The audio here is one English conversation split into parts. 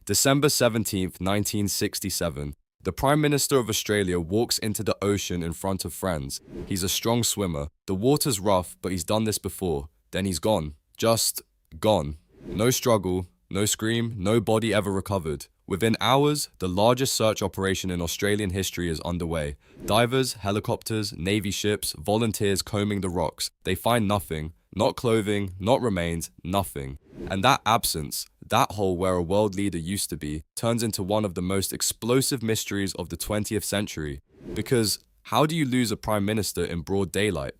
December 17th, 1967. The Prime Minister of Australia walks into the ocean in front of friends. He's a strong swimmer. The water's rough, but he's done this before. Then he's gone. Just gone. No struggle, no scream, no body ever recovered. Within hours, the largest search operation in Australian history is underway. Divers, helicopters, Navy ships, volunteers combing the rocks. They find nothing. Not clothing, not remains, nothing. And that absence, that hole where a world leader used to be, turns into one of the most explosive mysteries of the 20th century. Because how do you lose a prime minister in broad daylight?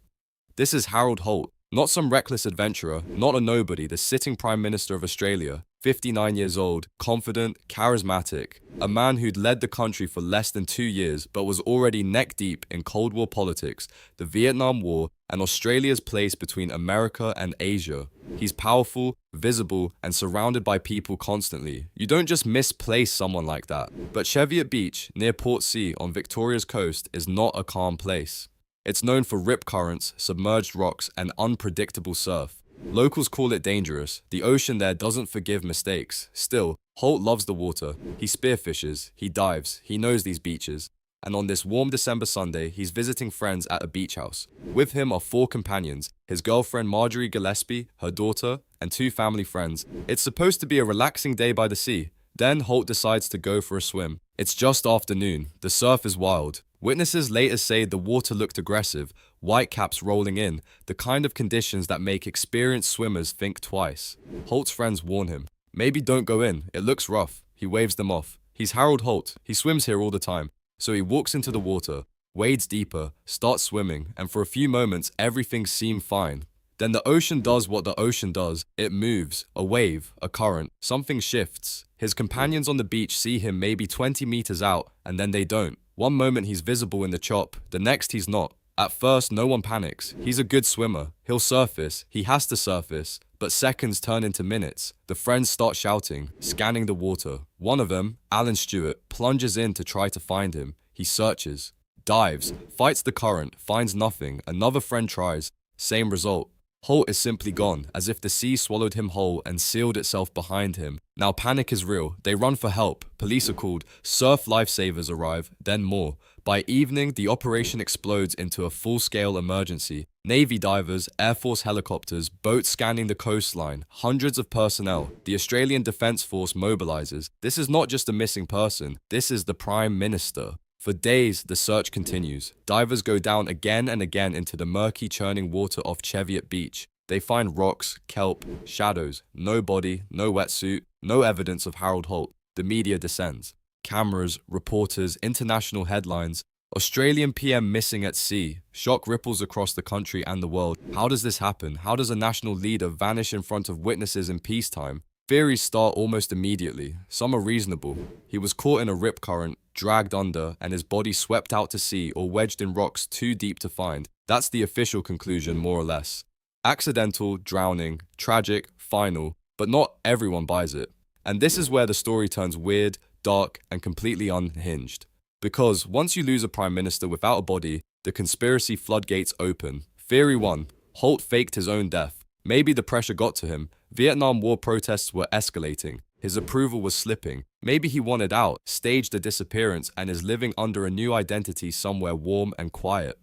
This is Harold Holt, not some reckless adventurer, not a nobody, the sitting Prime Minister of Australia, 59 years old, confident, charismatic, a man who'd led the country for less than 2 years but was already neck deep in Cold War politics, the Vietnam War, and Australia's place between America and Asia. He's powerful, visible, and surrounded by people constantly. You don't just misplace someone like that. But Cheviot Beach, near Portsea on Victoria's coast, is not a calm place. It's known for rip currents, submerged rocks, and unpredictable surf. Locals call it dangerous. The ocean there doesn't forgive mistakes. Still, Holt loves the water. He spearfishes, he dives, he knows these beaches. And on this warm December Sunday, he's visiting friends at a beach house. With him are 4 companions, his girlfriend Marjorie Gillespie, her daughter, and 2 family friends. It's supposed to be a relaxing day by the sea. Then Holt decides to go for a swim. It's just afternoon. The surf is wild. Witnesses later say the water looked aggressive, whitecaps rolling in, the kind of conditions that make experienced swimmers think twice. Holt's friends warn him, maybe don't go in, it looks rough. He waves them off. He's Harold Holt, he swims here all the time. So he walks into the water, wades deeper, starts swimming, and for a few moments everything seemed fine. Then the ocean does what the ocean does. It moves, a wave, a current, something shifts. His companions on the beach see him maybe 20 meters out, and then they don't. One moment he's visible in the chop, the next he's not. At first, no one panics. He's a good swimmer. He'll surface. He has to surface. But seconds turn into minutes. The friends start shouting, scanning the water. One of them, Alan Stewart, plunges in to try to find him. He searches, dives, fights the current, finds nothing. Another friend tries. Same result. Holt is simply gone, as if the sea swallowed him whole and sealed itself behind him. Now panic is real. They run for help. Police are called. Surf lifesavers arrive, then more. By evening, the operation explodes into a full-scale emergency. Navy divers, Air Force helicopters, boats scanning the coastline, hundreds of personnel. The Australian Defence Force mobilises. This is not just a missing person. This is the Prime Minister. For days, the search continues. Divers go down again and again into the murky, churning water off Cheviot Beach. They find rocks, kelp, shadows, no body, no wetsuit, no evidence of Harold Holt. The media descends. Cameras, reporters, international headlines. Australian PM missing at sea. Shock ripples across the country and the world. How does this happen? How does a national leader vanish in front of witnesses in peacetime? Theories start almost immediately. Some are reasonable. He was caught in a rip current, dragged under, and his body swept out to sea or wedged in rocks too deep to find. That's the official conclusion, more or less. Accidental, drowning, tragic, final, but not everyone buys it. And this is where the story turns weird, dark, and completely unhinged. Because once you lose a prime minister without a body, the conspiracy floodgates open. Theory 1. Holt faked his own death. Maybe the pressure got to him. Vietnam War protests were escalating. His approval was slipping. Maybe he wanted out, staged a disappearance, and is living under a new identity somewhere warm and quiet.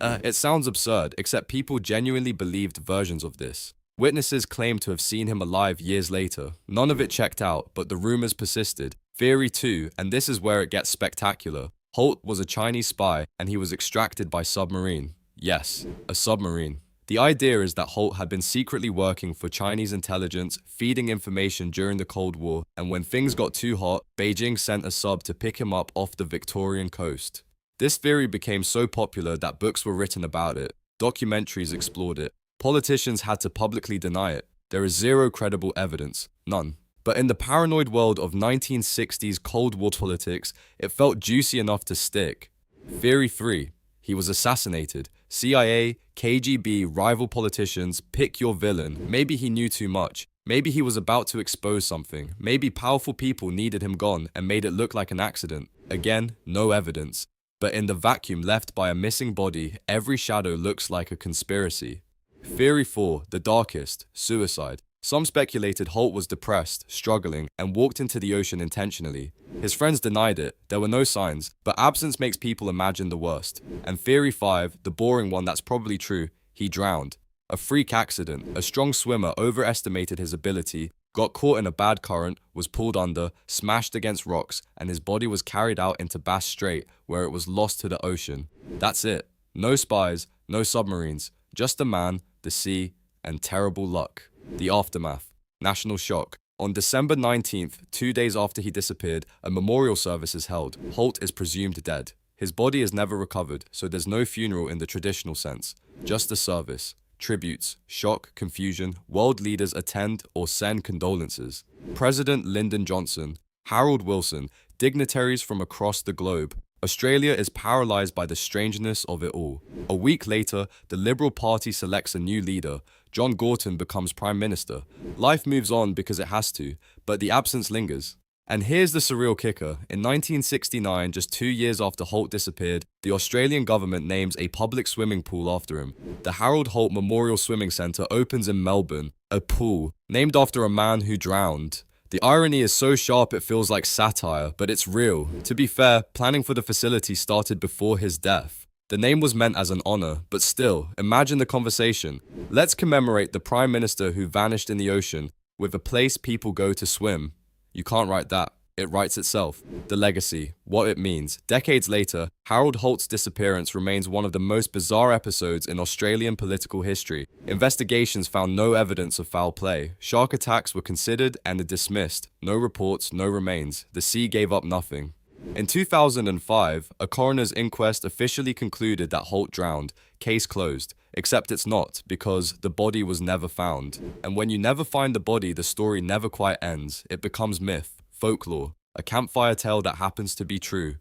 It sounds absurd, except people genuinely believed versions of this. Witnesses claimed to have seen him alive years later. None of it checked out, but the rumors persisted. Theory 2, and this is where it gets spectacular. Holt was a Chinese spy, and he was extracted by submarine. Yes, a submarine. The idea is that Holt had been secretly working for Chinese intelligence, feeding information during the Cold War, and when things got too hot, Beijing sent a sub to pick him up off the Victorian coast. This theory became so popular that books were written about it, documentaries explored it, politicians had to publicly deny it. There is zero credible evidence, none. But in the paranoid world of 1960s Cold War politics, it felt juicy enough to stick. Theory 3. He was assassinated. CIA, KGB, rival politicians, pick your villain. Maybe he knew too much. Maybe he was about to expose something. Maybe powerful people needed him gone and made it look like an accident. Again, no evidence. But in the vacuum left by a missing body, every shadow looks like a conspiracy. Theory 4, the darkest, suicide. Some speculated Holt was depressed, struggling, and walked into the ocean intentionally. His friends denied it, there were no signs, but absence makes people imagine the worst. And Theory 5, the boring one that's probably true, he drowned. A freak accident, a strong swimmer overestimated his ability, got caught in a bad current, was pulled under, smashed against rocks, and his body was carried out into Bass Strait, where it was lost to the ocean. That's it. No spies, no submarines, just a man, the sea, and terrible luck. The aftermath. National shock. On December 19th, 2 days after he disappeared, a memorial service is held. Holt is presumed dead. His body is never recovered, so there's no funeral in the traditional sense. Just a service. Tributes, shock, confusion, world leaders attend or send condolences. President Lyndon Johnson, Harold Wilson, dignitaries from across the globe. Australia is paralyzed by the strangeness of it all. A week later, the Liberal Party selects a new leader. John Gorton becomes Prime Minister. Life moves on because it has to, but the absence lingers. And here's the surreal kicker. In 1969, just 2 years after Holt disappeared, the Australian government names a public swimming pool after him. The Harold Holt Memorial Swimming Centre opens in Melbourne, a pool named after a man who drowned. The irony is so sharp it feels like satire, but it's real. To be fair, planning for the facility started before his death. The name was meant as an honor, but still, imagine the conversation. Let's commemorate the Prime Minister who vanished in the ocean with a place people go to swim. You can't write that. It writes itself. The legacy, what it means. Decades later, Harold Holt's disappearance remains one of the most bizarre episodes in Australian political history. Investigations found no evidence of foul play. Shark attacks were considered and dismissed. No reports, no remains. The sea gave up nothing. In 2005, a coroner's inquest officially concluded that Holt drowned. Case closed. Except it's not, because the body was never found. And when you never find the body, the story never quite ends. It becomes myth, folklore, a campfire tale that happens to be true.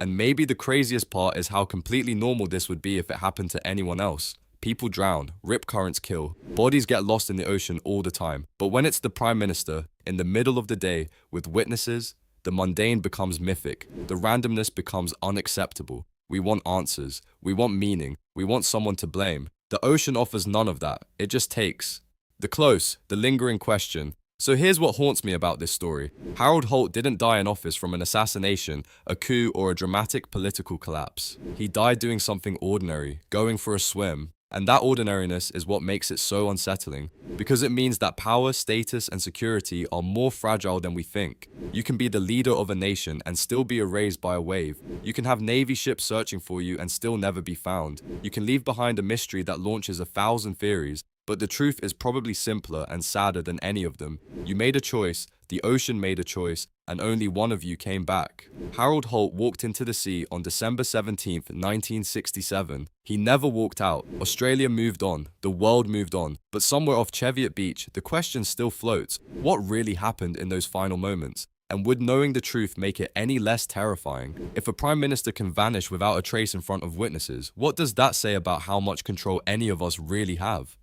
And maybe the craziest part is how completely normal this would be if it happened to anyone else. People drown, rip currents kill, bodies get lost in the ocean all the time. But when it's the Prime Minister, in the middle of the day, with witnesses, the mundane becomes mythic. The randomness becomes unacceptable. We want answers. We want meaning. We want someone to blame. The ocean offers none of that. It just takes. The close, the lingering question. So here's what haunts me about this story. Harold Holt didn't die in office from an assassination, a coup, or a dramatic political collapse. He died doing something ordinary, going for a swim. And that ordinariness is what makes it so unsettling, because it means that power, status, and security are more fragile than we think. You can be the leader of a nation and still be erased by a wave. You can have Navy ships searching for you and still never be found. You can leave behind a mystery that launches 1,000 theories, but the truth is probably simpler and sadder than any of them. You made a choice, the ocean made a choice, and only one of you came back. Harold Holt walked into the sea on December 17, 1967. He never walked out. Australia moved on. The world moved on. But somewhere off Cheviot Beach, the question still floats. What really happened in those final moments? And would knowing the truth make it any less terrifying? If a Prime Minister can vanish without a trace in front of witnesses, what does that say about how much control any of us really have?